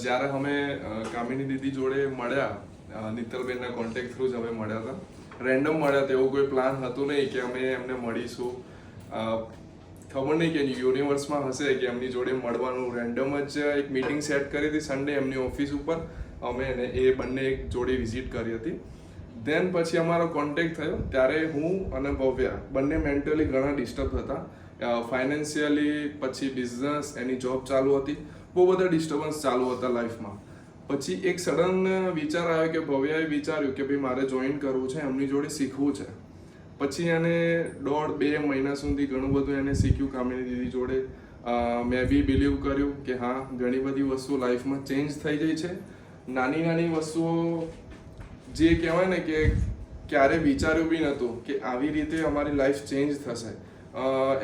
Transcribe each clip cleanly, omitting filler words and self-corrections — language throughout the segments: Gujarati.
જ્યારે અમે કામિની દીદી જોડે મળ્યા, નીતલબેનના કોન્ટેક્ટ થ્રુ જ અમે મળ્યા હતા. રેન્ડમ મળ્યા હતા, એવું કોઈ પ્લાન હતું નહીં કે અમે એમને મળીશું. ખબર નહીં કે યુનિવર્સમાં હશે કે એમની જોડે મળવાનું. રેન્ડમ જ એક મીટિંગ સેટ કરી હતી સન્ડે એમની ઓફિસ ઉપર. અમે એ બંને એક જોડે વિઝિટ કરી હતી. દેન પછી અમારો કોન્ટેક્ટ થયો. ત્યારે હું અને ભવ્યા બંને મેન્ટલી ઘણા ડિસ્ટર્બ હતા. ફાઇનાન્શિયલી, પછી બિઝનેસ, એની જોબ ચાલુ હતી, બહુ બધા ડિસ્ટર્બન્સ ચાલુ હતા લાઈફમાં. પછી એક સડન વિચાર આવ્યો કે ભવ્યાએ વિચાર્યું કે ભાઈ મારે જોઈન કરવું છે, એમની જોડે શીખવું છે. પછી એને 1.5-2 મહિના સુધી ઘણું બધું એને શીખ્યું કામિની દીદી જોડે. મેં બી બિલીવ કર્યું કે હા, ઘણી બધી વસ્તુઓ લાઈફમાં ચેન્જ થઈ જાય છે. નાની નાની વસ્તુઓ જે કહેવાય ને કે ક્યારે વિચાર્યું બી નહોતું કે આવી રીતે અમારી લાઈફ ચેન્જ થશે.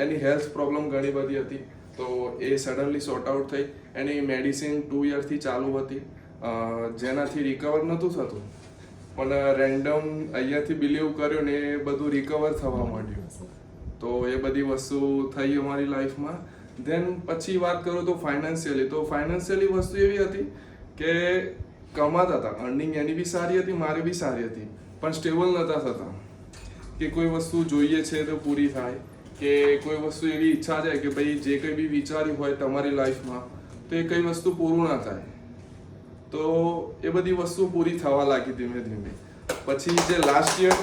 એની હેલ્થ પ્રોબ્લેમ ઘણી બધી હતી, તો એ સડનલી સોર્ટ આઉટ થઈ. એની મેડિસિન 2 યરથી ચાલુ હતી, જેનાથી રિકવર નહોતું થતું. પણ રેન્ડમ અહીંયાથી બિલીવ કર્યો ને એ બધું રિકવર થવા માંડ્યું. તો એ બધી વસ્તુ થઈ અમારી લાઈફમાં. ધેન પછી વાત કરું તો ફાઇનાન્શિયલી, તો ફાઇનાન્શિયલી વસ્તુ એવી હતી કે કમાતા હતા, અર્નિંગ એની બી સારી હતી, મારી બી સારી હતી, પણ સ્ટેબલ નહોતા થતા. કે કોઈ વસ્તુ જોઈએ છે તો પૂરી થાય, કે કોઈ વસ્તુ એવી ઈચ્છા છે કે ભાઈ જે કંઈ બી વિચાર્યું હોય તમારી લાઈફમાં તો એ કઈ વસ્તુ પૂરું ના થાય. તો એ બધી વસ્તુ પૂરી થવા લાગી ધીમે ધીમે. પછી જે લાસ્ટ યર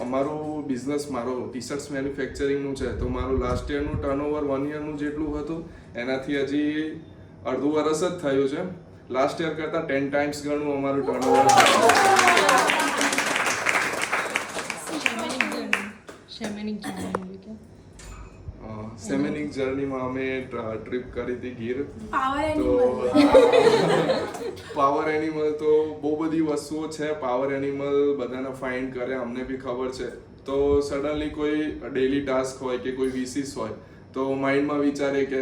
અમારું બિઝનેસ, મારો ટી-શર્ટ્સ મેન્યુફેક્ચરિંગનું છે, તો મારું લાસ્ટ યરનું ટર્નઓવર 1 યરનું જેટલું હતું, એનાથી હજી અડધું વર્ષ જ થયું છે. લાસ્ટ યર કરતાં 10 ટાઈમ્સ ઘણું અમારું ટર્નઓવર છે. સેમેનિક જર્નીમાં અમે ટ્રીપ કરી હતી ગીર. પાવર એનિમલ તો બહુ બધી વસ્તુઓ છે. પાવર એનિમલ બધાને ફાઇન્ડ કરે, અમને બી ખબર છે. તો સડનલી કોઈ ડેલી ટાસ્ક હોય કે કોઈ વિશિસ હોય તો માઇન્ડમાં વિચારે કે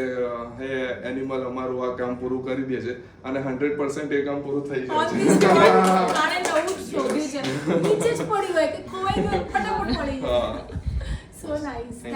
હે એનિમલ અમારું આ કામ પૂરું કરી દે છે, અને 100% એ કામ પૂરું થઈ જાય છે.